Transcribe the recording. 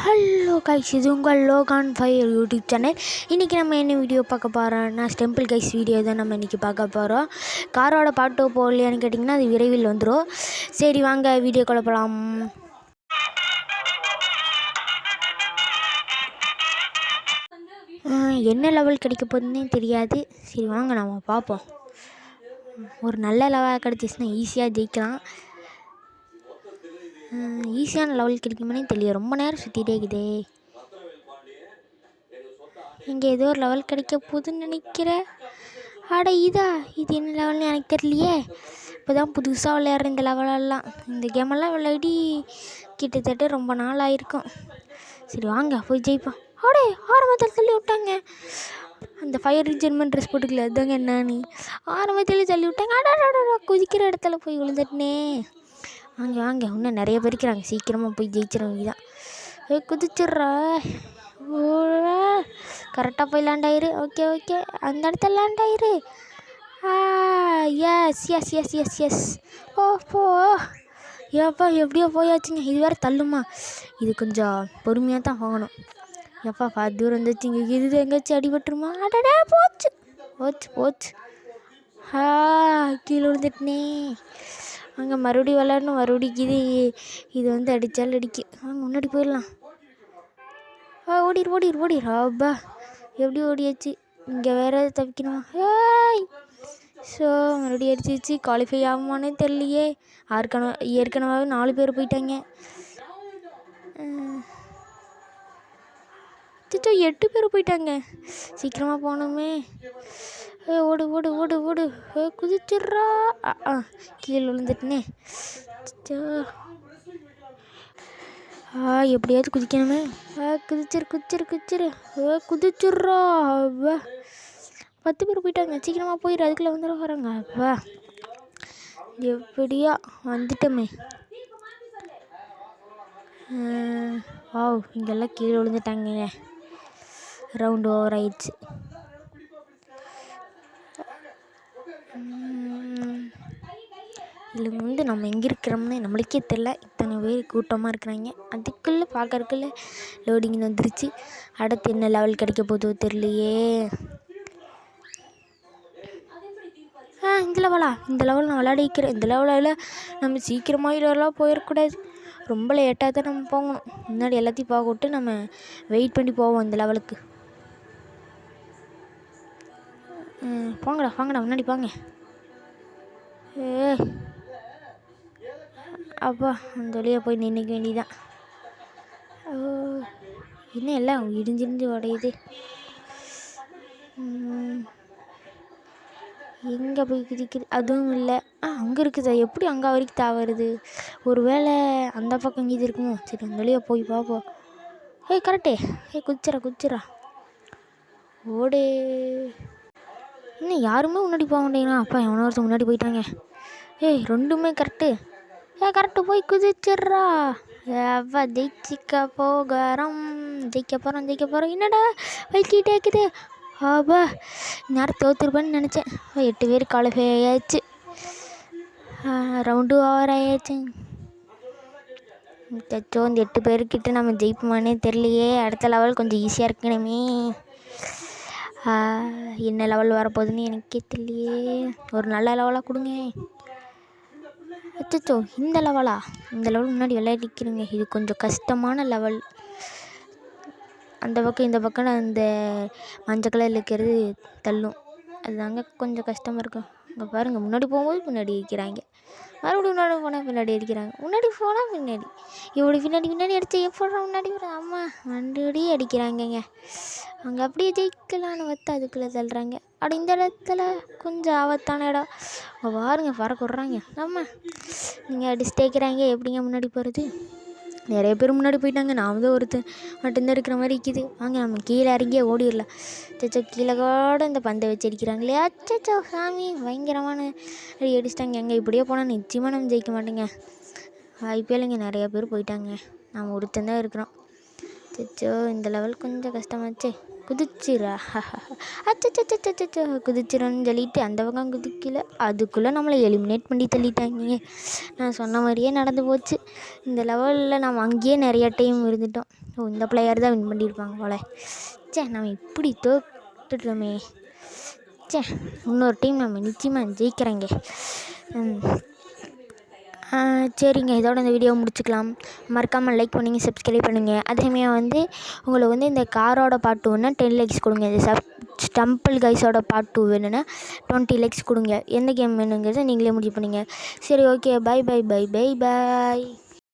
Hello guys, இது உங்கள் லோகான் ஃபயர் யூடியூப் சேனல். இன்றைக்கி நம்ம என்ன வீடியோ பார்க்க போகிறோம்னா டெம்பிள் கைஸ் வீடியோ தான் நம்ம இன்றைக்கி பார்க்க போகிறோம். காரோட பாட்டோ போகலையான்னு கேட்டிங்கன்னா அது விரைவில் வந்துடும். சரி வாங்க வீடியோ போகலாம். என்ன லெவல் கிடைக்க போகுதுன்னே தெரியாது. சரி வாங்க நம்ம பார்ப்போம். ஒரு நல்ல லெவல் கிடச்சிச்சுன்னா ஈஸியாக ஜெயிக்கலாம். ஈஸியான லெவல் கிடைக்குமானே தெரியல. ரொம்ப நேரம் சுற்றிட்டே இருக்குதே. இங்கே ஏதோ ஒரு லெவல் கிடைக்க போகுதுன்னு நினைக்கிறேன். இது என்ன லெவல்னு எனக்கு தெரியலையே. இப்போ தான் புதுசாக விளையாடுற இந்த லெவலெல்லாம். இந்த கேமெல்லாம் விளையாடி கிட்டத்தட்ட ரொம்ப நாள் ஆகிருக்கும். சரி வாங்க போய் ஜெயிப்போம். ஆரம்பத்தில் தள்ளி விட்டாங்க. அந்த ஃபயர் இன்ஜின்மெண்ட் ட்ரெஸ் போட்டுக்கல அதுதாங்க என்னன்னு ஆரம்பத்தில் தள்ளி விட்டாங்க. குதிக்கிற இடத்துல போய் விழுந்துட்டனே. வாங்க இன்னும் நிறைய பேர் இருக்கிறாங்க. சீக்கிரமாக போய் ஜெயிச்சிடவங்க தான். குதிச்சிட்றா. கரெக்டாக போய் லேண்ட் ஆயிரு. ஓகே அந்த இடத்துல லேண்ட் ஆயிரு. எஸ் போ ஏப்பா எப்படியோ போயாச்சுங்க. இது வேறு தள்ளுமா. இது கொஞ்சம் பொறுமையாக தான் போகணும். எப்பா பார்த்து தூரம் வந்துச்சு. இங்கே இது எங்கேயாச்சும் அடிபட்டுருமா? அடடே போச்சு. கீழே விழுந்துட்டுனே. அங்கே மறுபடியும் விளையாடணும். மறுபடியும் இது வந்து அடித்தாலும் அடிக்கு. வாங்க முன்னாடி போயிடலாம். ஓடிடு. அப்பா எப்படி ஓடியாச்சு. இங்கே வேறு தப்பிக்கணுமா? ஸோ மறுபடியும் அடிச்சிச்சு. குவாலிஃபை ஆகுமானே தெரியலையே. ஏற்கனவே 4 பேர் போயிட்டாங்க. 8 பேர் போயிட்டாங்க. சீக்கிரமாக போகணுமே. ஓடு குதிச்சிட்றா. கீழே விழுந்துட்டுனே. எப்படியாவது குதிக்கணுமே. குதிச்சிட்றா. 10 பேர் போயிட்டாங்க. சீக்கிரமாக போயிடு. அதுக்குள்ளே வந்துட வராங்க. அப்பா எப்படியா வந்துட்டோமே. இங்கெல்லாம் கீழே விழுந்துட்டாங்க. ரவுண்டு ஓவர் ஆயிடுச்சு. இதில் வந்து நம்ம எங்கே இருக்கிறோம்னு நம்மளுக்கே தெரில. இத்தனை பேர் கூட்டமாக இருக்கிறாங்க. அதுக்குள்ளே பார்க்கறதுக்குள்ள லோடிங் வந்துருச்சு. அடுத்து என்ன லெவல் கிடைக்க போதோ தெரியலையே. இந்த லெவல் நான் விளையாடிக்கிறேன். இந்த லெவலில் நம்ம சீக்கிரமாக இதெல்லாம் போயிடக்கூடாது. ரொம்ப லேட்டாக தான் நம்ம போகணும். முன்னாடி எல்லாத்தையும் போக விட்டு நம்ம வெயிட் பண்ணி போவோம் இந்த லெவலுக்கு. போங்கடா முன்னாடி போங்க. அப்பா அந்த வழியாக போய் நின்றுக்க வேண்டியதான். இன்னும் எல்லாம் இடிஞ்சிருந்து உடையுது. எங்கே போய் குதிக்குது? அதுவும் இல்லை. அங்கே இருக்குதா? எப்படி அங்கே வரைக்கும் தாவருது? ஒரு வேளை அந்த பக்கம் இது இருக்குமோ? சரி அந்த வழியாக போய் பார்ப்போம். கரெக்டே. குதிச்சிடா. ஓடே. இன்னும் யாருமே முன்னாடி போக மாட்டேங்கிறா. அப்பா எவனோ ஒருத்தர் முன்னாடி போயிட்டாங்க. ரெண்டுமே கரெக்டு போய் குதிச்சிட்றா. அப்பா ஜெயிக்க போகிறோம். என்னடா வைக்கிட்டே இருக்குது. அப்பா நேரம் தோத்துருப்பேன்னு நினச்சேன். 8 பேர் குவாலிஃபை ஆயாச்சு. ரவுண்டு ஓவர் ஆயாச்சு. இந்த 8 பேர்கிட்ட நம்ம ஜெயிப்போமானே தெரியலையே. அடுத்த லெவல் கொஞ்சம் ஈஸியாக இருக்கணுமே. என்ன லெவல் வரப்போகுதுன்னு எனக்கே தெரியலையே. ஒரு நல்ல லெவலாக கொடுங்க. இந்த லெவல் முன்னாடி விளையாடிக்கிறீங்க. இது கொஞ்சம் கஷ்டமான லெவல். அந்த பக்கம் இந்த பக்கம் அந்த மஞ்சள் கலரில் இருக்கிறது தள்ளும். அதுதாங்க கொஞ்சம் கஷ்டமாக இருக்கும். இங்கே பாருங்கள், முன்னாடி போகும்போது முன்னாடி இருக்கிறாங்க. மறுபடியும் முன்னாடி போனால் பின்னாடி அடிக்கிறாங்க. முன்னாடி போனால் பின்னாடி. இப்படி பின்னாடி அடித்தா எப்படா முன்னாடி வரும்? அம்மா மறுபடி அடிக்கிறாங்கங்க. அங்கே அப்படியே ஜெயிக்கலான்னு வைத்து அதுக்குள்ளே தள்ளுறாங்க. இந்த இடத்துல கொஞ்சம் ஆபத்தான இடம். பாருங்க பறக்க விட்றாங்க. அம்மா நீங்கள் அடிச்சுட்டே இருக்கிறாங்க. எப்படிங்க முன்னாடி போகிறது? நிறைய பேர் முன்னாடி போயிட்டாங்க. நான் தான் ஒருத்தர் மட்டும்தான் இருக்கிற மாதிரி இருக்குது. வாங்க நம்ம கீழே இறங்கியே ஓடிடலாம். கீழே கூட இந்த பந்தை வச்சு அடிக்கிறாங்களே. சாமி பயங்கரமான அடி அடிச்சிட்டாங்க. எங்கே இப்படியே போனால் நிச்சயமாக நம்ம ஜெயிக்க மாட்டேங்க. வாய்ப்பே இல்லைங்க. நிறைய பேர் போயிட்டாங்க. நாம் ஒருத்தன் தான் இருக்கிறோம். இந்த லெவல் கொஞ்சம் கஷ்டமாச்சே. குதிச்சிரா அச்சச்சச்சச்சோ குதிச்சிரன்னு சொல்லிட்டு அந்த பக்கம் குதிக்கல, அதுக்குள்ளே நம்மளை எலிமினேட் பண்ணி தள்ளிட்டாங்க. நான் சொன்ன மாதிரியே நடந்து போச்சு. இந்த லெவலில் நம்ம அங்கேயே நிறைய டைம் இருந்துட்டோம். இந்த பிளேயர் தான் வின் பண்ணியிருப்பாங்க போல. நம்ம இப்படி தோற்றுட்டோமே. இன்னொரு டைம் நம்ம நிச்சயமாக ஜெயிக்கிறேங்க. சரிங்க, இதோட இந்த வீடியோ முடிச்சுக்கலாம். மறக்காமல் லைக் பண்ணுங்கள், சப்ஸ்கிரைப் பண்ணுங்கள். அதேமாதிரி உங்களுக்கு இந்த காரோட பார்ட் 2 வேணுன்னா 10 லைக்ஸ் கொடுங்க. இது ஸ்டம்பிள் கைஸோட பார்ட் 2 வேணும்னா 20 லைக்ஸ் கொடுங்க. எந்த கேம் வேணுங்கிறத நீங்களே முடிவு பண்ணுங்கள். சரி, ஓகே, பை.